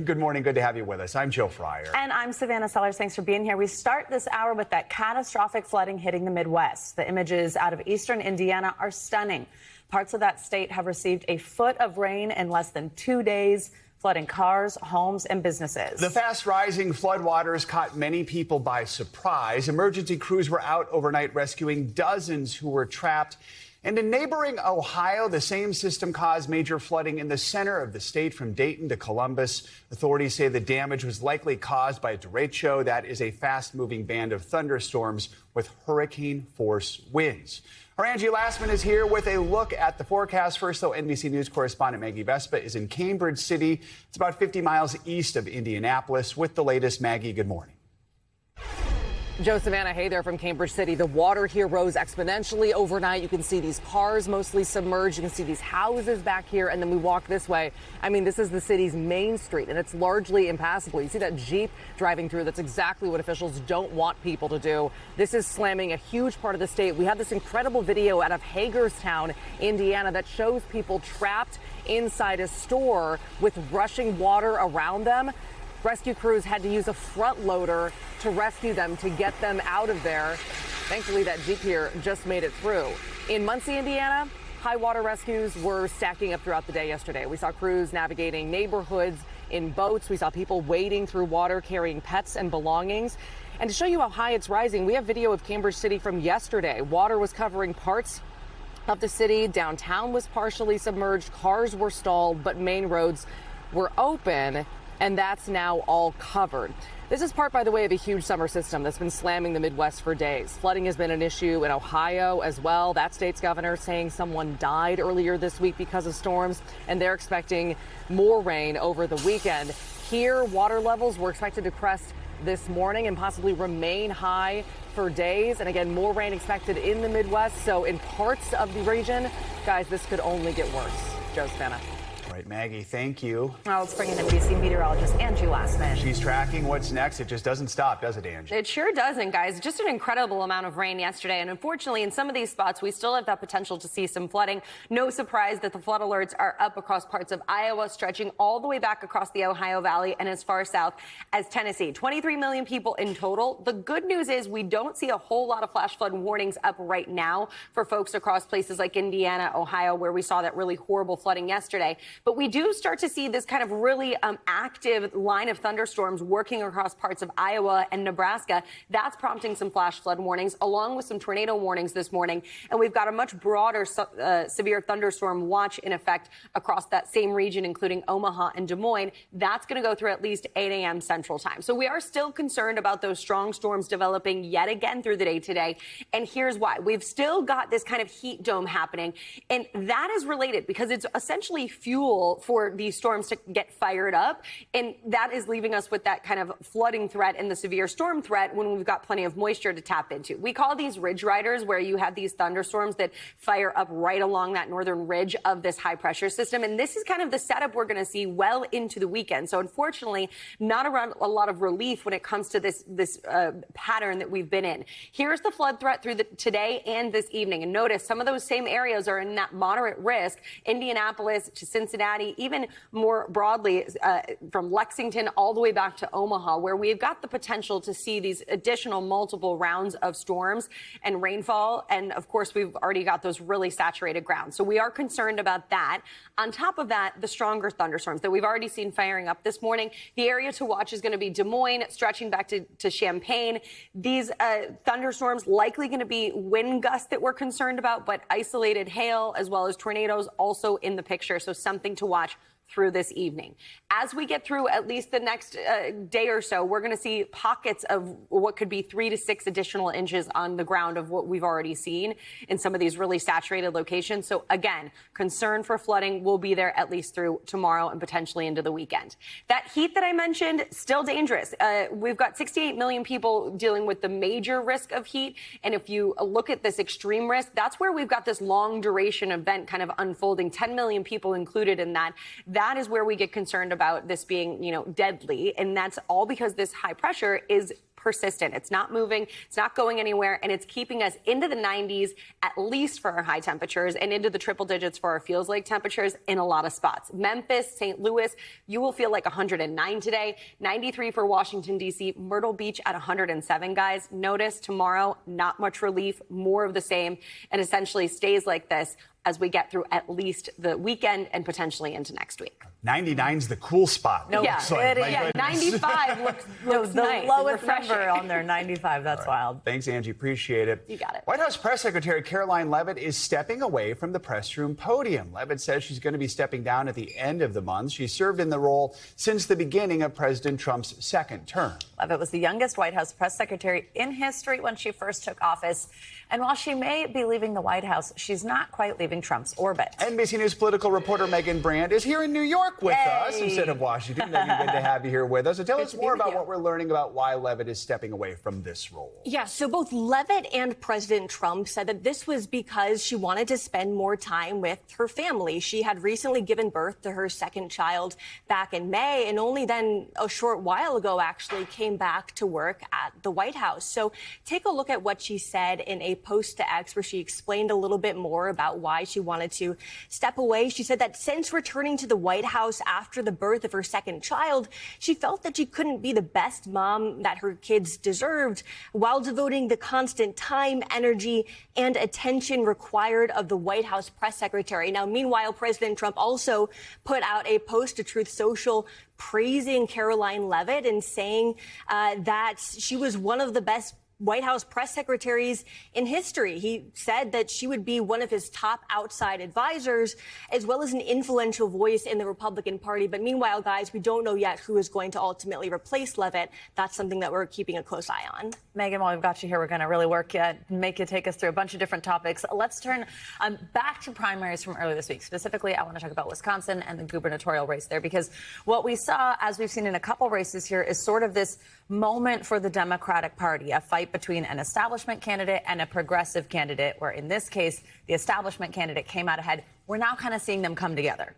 Good morning. Good to have you with us. I'm Joe Fryer. And I'm Savannah Sellers. Thanks for being here. We start this hour with that catastrophic flooding hitting the Midwest. The images out of eastern Indiana are stunning. Parts of that state have received a foot of rain in less than 2 days, flooding cars, homes, and businesses. The fast rising floodwaters caught many people by surprise. Emergency crews were out overnight rescuing dozens who were trapped. And in neighboring Ohio, the same system caused major flooding in the center of the state from Dayton to Columbus. Authorities say the damage was likely caused by a derecho. That is a fast-moving band of thunderstorms with hurricane-force winds. Our Angie Lastman is here with a look at the forecast. First, though, NBC News correspondent Maggie Vespa is in Cambridge City. It's about 50 miles east of Indianapolis. With the latest, Maggie, good morning. Joe, Savannah, hey there from Cambridge City. The water here rose exponentially overnight. You can see these cars mostly submerged. You can see these houses back here. And then we walk this way. I mean, this is the city's main street, and it's largely impassable. You see that Jeep driving through. That's exactly what officials don't want people to do. This is slamming a huge part of the state. We have this incredible video out of Hagerstown, Indiana, that shows people trapped inside a store with rushing water around them. Rescue crews had to use a front loader to rescue them, to get them out of there. Thankfully, that Jeep here just made it through. In Muncie, Indiana, high water rescues were stacking up throughout the day yesterday. We saw crews navigating neighborhoods in boats. We saw people wading through water, carrying pets and belongings. And to show you how high it's rising, we have video of Cambridge City from yesterday. Water was covering parts of the city. Downtown was partially submerged. Cars were stalled, but main roads were open. And that's now all covered. This is part, by the way, of a huge summer system that's been slamming the Midwest for days. Flooding has been an issue in Ohio as well. That state's governor saying someone died earlier this week because of storms, and they're expecting more rain over the weekend. Here, water levels were expected to crest this morning and possibly remain high for days. And again, more rain expected in the Midwest. So in parts of the region, guys, this could only get worse. Joe, Savannah. All right, Maggie, thank you. Well, let's bring in NBC meteorologist Angie Lastman. She's tracking what's next. It just doesn't stop, does it, Angie? It sure doesn't, guys. Just an incredible amount of rain yesterday. And unfortunately, in some of these spots, we still have that potential to see some flooding. No surprise that the flood alerts are up across parts of Iowa, stretching all the way back across the Ohio Valley and as far south as Tennessee. 23 million people in total. The good news is we don't see a whole lot of flash flood warnings up right now for folks across places like Indiana, Ohio, where we saw that really horrible flooding yesterday. But we do start to see this kind of really active line of thunderstorms working across parts of Iowa and Nebraska. That's prompting some flash flood warnings along with some tornado warnings this morning. And we've got a much broader severe thunderstorm watch in effect across that same region, including Omaha and Des Moines. That's going to go through at least 8 a.m. Central Time. So we are still concerned about those strong storms developing yet again through the day today. And here's why. We've still got this kind of heat dome happening. And that is related because it's essentially fuel for these storms to get fired up. And that is leaving us with that kind of flooding threat and the severe storm threat when we've got plenty of moisture to tap into. We call these ridge riders, where you have these thunderstorms that fire up right along that northern ridge of this high pressure system. And this is kind of the setup we're going to see well into the weekend. So unfortunately, not around a lot of relief when it comes to this pattern that we've been in. Here's the flood threat through today and this evening. And notice some of those same areas are in that moderate risk. Indianapolis to Cincinnati, even more broadly from Lexington all the way back to Omaha, where we've got the potential to see these additional multiple rounds of storms and rainfall. And of course, we've already got those really saturated grounds. So we are concerned about that. On top of that, the stronger thunderstorms that we've already seen firing up this morning. The area to watch is going to be Des Moines, stretching back to Champaign. These thunderstorms likely going to be wind gusts that we're concerned about, but isolated hail as well as tornadoes also in the picture. So something to watch through this evening. As we get through at least the next day or so, we're going to see pockets of what could be 3 to 6 additional inches on the ground of what we've already seen in some of these really saturated locations. So again, concern for flooding will be there at least through tomorrow and potentially into the weekend. That heat that I mentioned, still dangerous. We've got 68 million people dealing with the major risk of heat. And if you look at this extreme risk, that's where we've got this long duration event kind of unfolding, 10 million people included in that. That is where we get concerned about this being, deadly. And that's all because this high pressure is persistent. It's not moving. It's not going anywhere. And it's keeping us into the 90s, at least for our high temperatures, and into the triple digits for our feels like temperatures in a lot of spots. Memphis, St. Louis, you will feel like 109 today. 93 for Washington, D.C. Myrtle Beach at 107, guys. Notice tomorrow, not much relief, more of the same, and essentially stays like this as we get through at least the weekend and potentially into next week. 99's the cool spot. No, Yeah, it is. yeah, 95 looks the nice. lowest number on there, 95. That's wild. Thanks, Angie. Appreciate it. You got it. White House Press Secretary Karoline Leavitt is stepping away from the press room podium. Leavitt says she's going to be stepping down at the end of the month. She served in the role since the beginning of President Trump's second term. Leavitt was the youngest White House press secretary in history when she first took office. And while she may be leaving the White House, she's not quite leaving Trump's orbit. NBC News political reporter Megan Brand is here in New York with us instead of Washington. Megan, good to have you here with us. So tell us more about what we're learning about why Leavitt is stepping away from this role. Yeah, so both Leavitt and President Trump said that this was because she wanted to spend more time with her family. She had recently given birth to her second child back in May, and only then a short while ago actually came back to work at the White House. So take a look at what she said in a post to X where she explained a little bit more about why she wanted to step away. She said that since returning to the White House after the birth of her second child, she felt that she couldn't be the best mom that her kids deserved while devoting the constant time, energy, and attention required of the White House press secretary. Now, meanwhile, President Trump also put out a post to Truth Social praising Karoline Leavitt and saying that she was one of the best White House press secretaries in history. He said that she would be one of his top outside advisors, as well as an influential voice in the Republican Party. But meanwhile, guys, we don't know yet who is going to ultimately replace Leavitt. That's something that we're keeping a close eye on. Megan, while we've got you here, we're going to really make you take us through a bunch of different topics. Let's turn back to primaries from earlier this week. Specifically, I want to talk about Wisconsin and the gubernatorial race there, because what we saw, as we've seen in a couple races here, is sort of this moment for the Democratic Party, a fight between an establishment candidate and a progressive candidate, where in this case, the establishment candidate came out ahead. We're now kind of seeing them come together.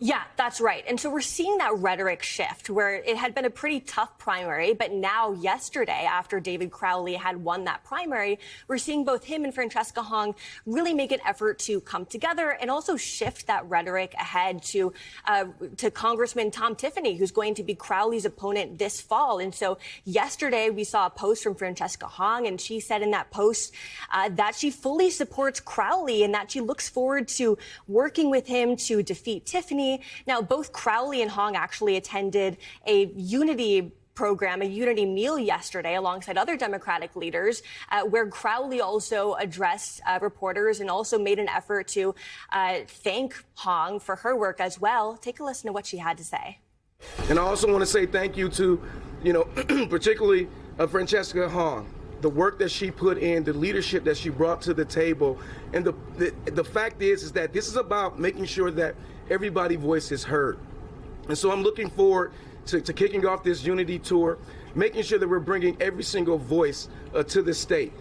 Yeah, that's right. And so we're seeing that rhetoric shift where it had been a pretty tough primary. But now yesterday, after David Crowley had won that primary, we're seeing both him and Francesca Hong really make an effort to come together and also shift that rhetoric ahead to Congressman Tom Tiffany, who's going to be Crowley's opponent this fall. And so yesterday we saw a post from Francesca Hong, and she said in that post that she fully supports Crowley and that she looks forward to working with him to defeat Tiffany. Now, both Crowley and Hong actually attended a unity program, a unity meal yesterday alongside other Democratic leaders, where Crowley also addressed reporters and also made an effort to thank Hong for her work as well. Take a listen to what she had to say. And I also want to say thank you to, particularly Francesca Hong. The work that she put in, the leadership that she brought to the table. And the fact is that this is about making sure that everybody's voice is heard. And so I'm looking forward to kicking off this unity tour, making sure that we're bringing every single voice to the state.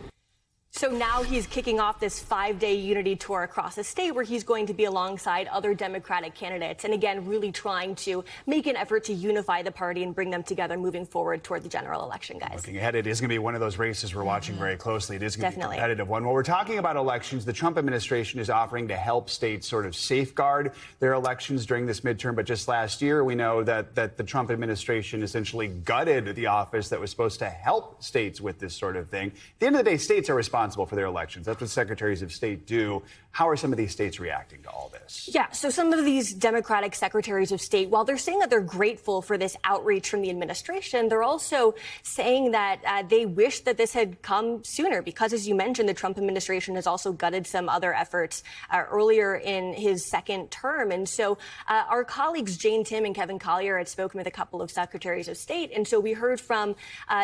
So now he's kicking off this 5-day unity tour across the state where he's going to be alongside other Democratic candidates. And again, really trying to make an effort to unify the party and bring them together moving forward toward the general election, guys. Looking ahead, it is going to be one of those races we're watching very closely. It is going to be a competitive one. While we're talking about elections, the Trump administration is offering to help states sort of safeguard their elections during this midterm. But just last year, we know that the Trump administration essentially gutted the office that was supposed to help states with this sort of thing. At the end of the day, states are responsible for their elections. That's what secretaries of state do. How are some of these states reacting to all this? Yeah, so some of these Democratic secretaries of state, while they're saying that they're grateful for this outreach from the administration, they're also saying that they wish that this had come sooner because, as you mentioned, the Trump administration has also gutted some other efforts earlier in his second term. And so our colleagues Jane Tim and Kevin Collier had spoken with a couple of secretaries of state. And so we heard from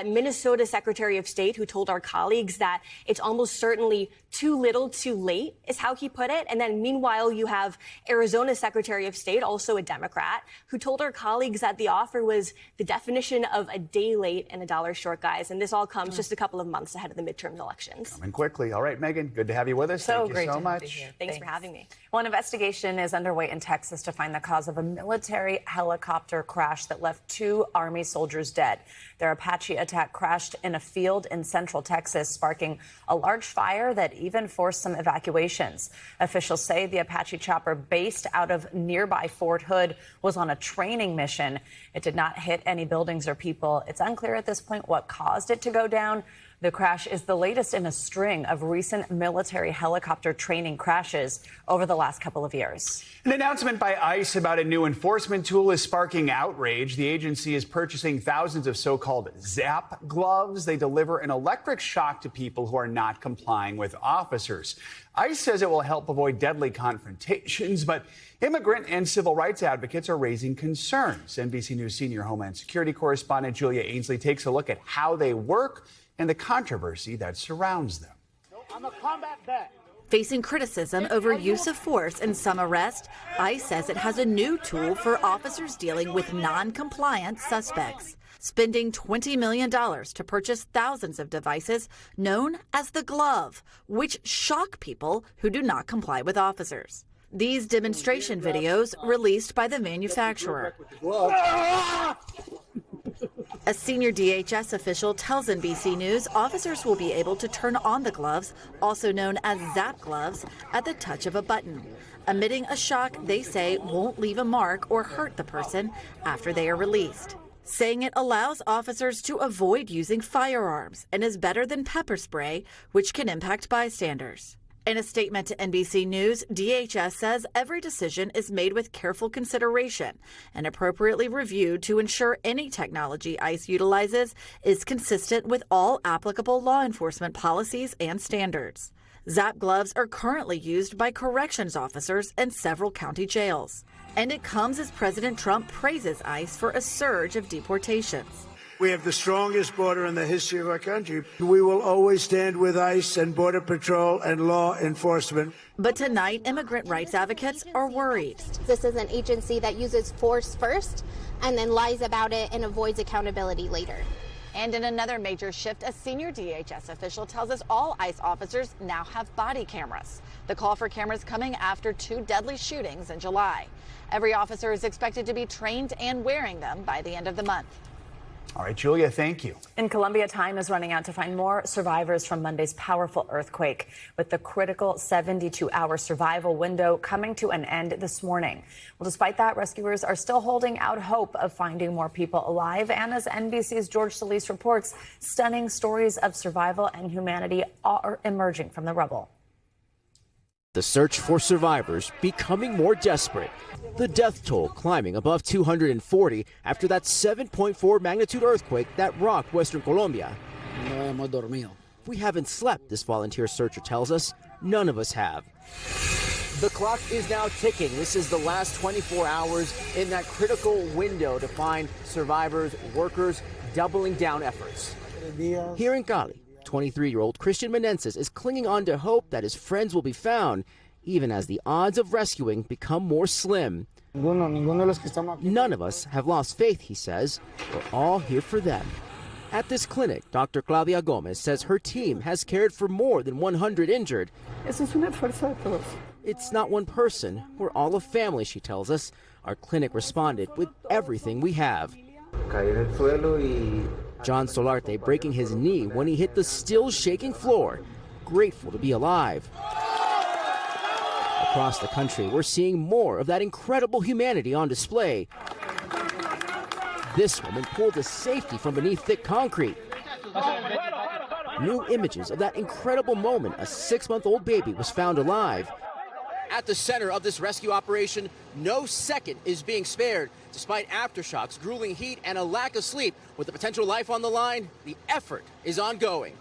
Minnesota Secretary of State, who told our colleagues that it's almost certainly too little, too late, is how he put it. And then meanwhile, you have Arizona's Secretary of State, also a Democrat, who told her colleagues that the offer was the definition of a day late and a dollar short, guys. And this all comes just a couple of months ahead of the midterm elections. Coming quickly. All right, Megan, good to have you with us. So Thank great you so to have you much. here. Thanks for having me. Well, an investigation is underway in Texas to find the cause of a military helicopter crash that left 2 Army soldiers dead. Their Apache attack crashed in a field in central Texas, sparking a large fire that even forced some evacuations. Officials say the Apache chopper based out of nearby Fort Hood was on a training mission. It did not hit any buildings or people. It's unclear at this point what caused it to go down. The crash is the latest in a string of recent military helicopter training crashes over the last couple of years. An announcement by ICE about a new enforcement tool is sparking outrage. The agency is purchasing thousands of so-called ZAP gloves. They deliver an electric shock to people who are not complying with officers. ICE says it will help avoid deadly confrontations, but immigrant and civil rights advocates are raising concerns. NBC News senior Homeland Security correspondent Julia Ainsley takes a look at how they work and the controversy that surrounds them. I'm a combat vet. Facing criticism over use of force in some arrests, ICE says it has a new tool for officers dealing with non-compliant suspects, spending $20 million to purchase thousands of devices known as the glove, which shock people who do not comply with officers. These demonstration videos released by the manufacturer. A senior DHS official tells NBC News officers will be able to turn on the gloves, also known as ZAP gloves, at the touch of a button, emitting a shock they say won't leave a mark or hurt the person after they are released, saying it allows officers to avoid using firearms and is better than pepper spray, which can impact bystanders. In a statement to NBC News, DHS says every decision is made with careful consideration and appropriately reviewed to ensure any technology ICE utilizes is consistent with all applicable law enforcement policies and standards. ZAP gloves are currently used by corrections officers in several county jails. And it comes as President Trump praises ICE for a surge of deportations. We have the strongest border in the history of our country. We will always stand with ICE and Border Patrol and law enforcement. But tonight, immigrant rights advocates are worried. This is an agency that uses force first and then lies about it and avoids accountability later. And in another major shift, a senior DHS official tells us all ICE officers now have body cameras. The call for cameras coming after 2 deadly shootings in July. Every officer is expected to be trained and wearing them by the end of the month. All right, Julia, thank you. In Colombia, time is running out to find more survivors from Monday's powerful earthquake, with the critical 72-hour survival window coming to an end this morning. Well, despite that, rescuers are still holding out hope of finding more people alive. And as NBC's George Solis reports, stunning stories of survival and humanity are emerging from the rubble. The search for survivors becoming more desperate. The death toll climbing above 240 after that 7.4 magnitude earthquake that rocked Western Colombia. We haven't slept, this volunteer searcher tells us. None of us have. The clock is now ticking. This is the last 24 hours in that critical window to find survivors, workers doubling down efforts. Here in Cali, 23-year-old Christian Menendez is clinging on to hope that his friends will be found, even as the odds of rescuing become more slim. None of us have lost faith, he says. We're all here for them. At this clinic, Dr. Claudia Gomez says her team has cared for more than 100 injured. It's not one person. We're all a family, she tells us. Our clinic responded with everything we have. John Solarte breaking his knee when he hit the still shaking floor, grateful to be alive. Across the country, we're seeing more of that incredible humanity on display. This woman pulled to safety from beneath thick concrete. New images of that incredible moment, a 6-month-old baby was found alive. At the center of this rescue operation, no second is being spared. Despite aftershocks, grueling heat, and a lack of sleep, with the potential life on the line, the effort is ongoing.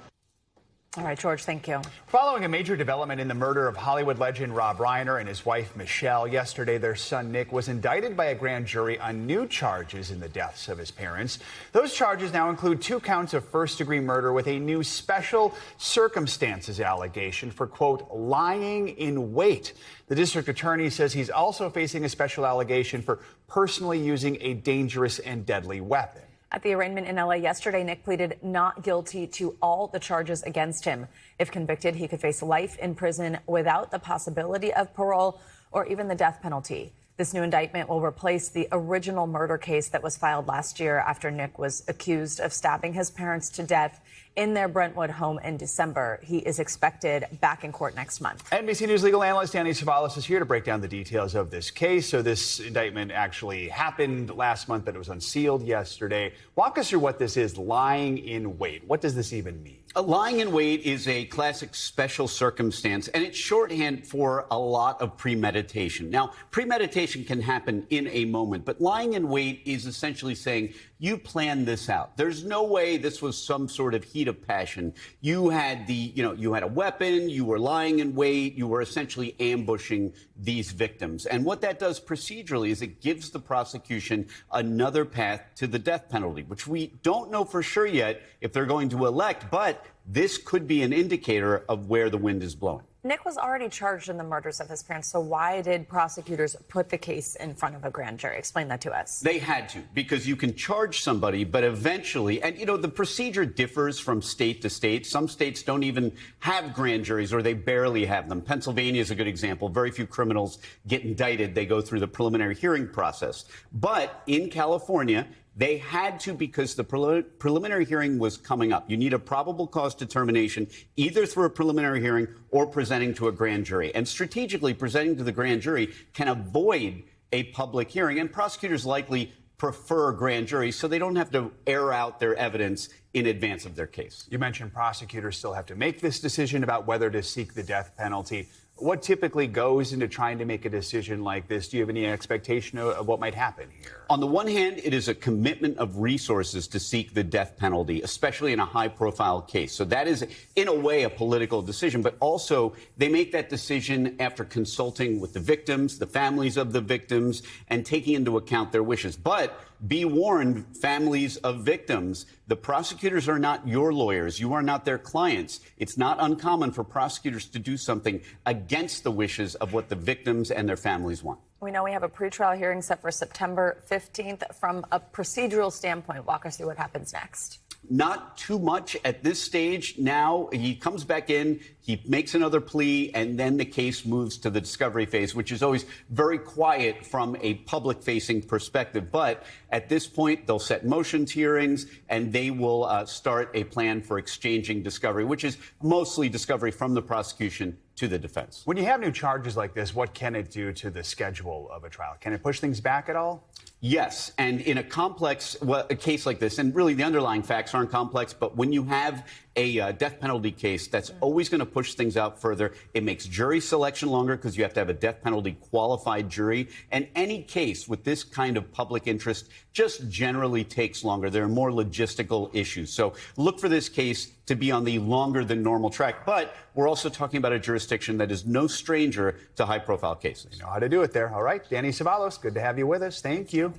All right, George, thank you. Following a major development in the murder of Hollywood legend Rob Reiner and his wife Michelle, yesterday their son Nick was indicted by a grand jury on new charges in the deaths of his parents. Those charges now include 2 counts of first-degree murder with a new special circumstances allegation for, quote, lying in wait. The district attorney says he's also facing a special allegation for personally using a dangerous and deadly weapon. At the arraignment in L.A. yesterday, Nick pleaded not guilty to all the charges against him. If convicted, he could face life in prison without the possibility of parole or even the death penalty. This new indictment will replace the original murder case that was filed last year after Nick was accused of stabbing his parents to death in their Brentwood home in December. He is expected back in court next month. NBC News legal analyst Danny Savalas is here to break down the details of this case. So this indictment actually happened last month, but it was unsealed yesterday. Walk us through what this is, lying in wait. What does this even mean? Lying in wait is a classic special circumstance, and it's shorthand for a lot of premeditation. Now, premeditation can happen in a moment, but lying in wait is essentially saying you planned this out. There's no way this was some sort of heat of passion. You had you had a weapon, you were lying in wait, you were essentially ambushing these victims. And what that does procedurally is it gives the prosecution another path to the death penalty, which we don't know for sure yet if they're going to elect, but this could be an indicator of where the wind is blowing. Nick was already charged in the murders of his parents, so why did prosecutors put the case in front of a grand jury? Explain that to us. They had to, because you can charge somebody, but eventually, and the procedure differs from state to state. Some states don't even have grand juries, or they barely have them. Pennsylvania is a good example. Very few criminals get indicted. They go through the preliminary hearing process. But in California, they had to, because the preliminary hearing was coming up. You need a probable cause determination either through a preliminary hearing or presenting to a grand jury. And strategically, presenting to the grand jury can avoid a public hearing. And prosecutors likely prefer grand juries so they don't have to air out their evidence in advance of their case. You mentioned prosecutors still have to make this decision about whether to seek the death penalty. What typically goes into trying to make a decision like this? Do you have any expectation of what might happen here? On the one hand, it is a commitment of resources to seek the death penalty, especially in a high-profile case. So that is, in a way, a political decision. But also, they make that decision after consulting with the victims, the families of the victims, and taking into account their wishes. But be warned, families of victims, the prosecutors are not your lawyers. You are not their clients. It's not uncommon for prosecutors to do something against the wishes of what the victims and their families want. We know we have a pretrial hearing set for September 15th. From a procedural standpoint, walk us through what happens next. Not too much at this stage. Now he comes back in, he makes another plea, and then the case moves to the discovery phase, which is always very quiet from a public-facing perspective. But at this point, they'll set motions hearings, and they will start a plan for exchanging discovery, which is mostly discovery from the prosecution to the defense. When you have new charges like this, what can it do to the schedule of a trial? Can it push things back at all? Yes, and in a complex a case like this, and really the underlying facts aren't complex, but when you have a death penalty case, that's always going to push things out further. It makes jury selection longer because you have to have a death penalty qualified jury. And any case with this kind of public interest just generally takes longer. There are more logistical issues. So look for this case to be on the longer than normal track. But we're also talking about a jurisdiction that is no stranger to high-profile cases. You know how to do it there. All right, Danny Savalas, good to have you with us. Thank you.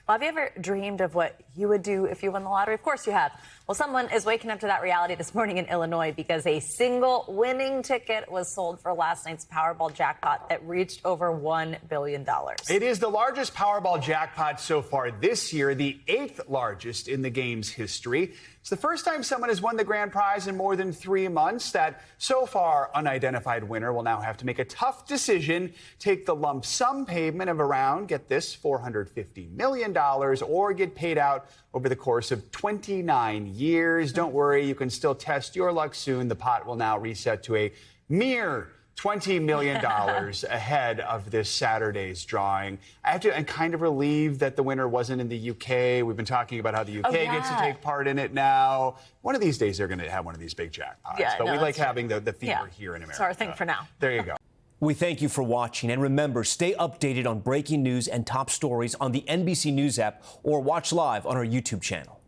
Well, have you ever dreamed of what you would do if you won the lottery? Of course you have. Well, someone is waking up to that reality this morning in Illinois because a single winning ticket was sold for last night's Powerball jackpot that reached over $1 billion. It is the largest Powerball jackpot so far this year, the 8th largest in the game's history. It's the first time someone has won the grand prize in more than 3 months. That so far unidentified winner will now have to make a tough decision, take the lump sum payment of around, get this, $450 million, or get paid out over the course of 29 years. Don't worry, you can still test your luck soon. The pot will now reset to a mere $20 million ahead of this Saturday's drawing. I'm kind of relieved that the winner wasn't in the UK. We've been talking about how the UK gets to take part in it now. One of these days, they're going to have one of these big jackpots. Yeah, but no, we like having the fever here in America. It's our thing for now. There you go. We thank you for watching. And remember, stay updated on breaking news and top stories on the NBC News app or watch live on our YouTube channel.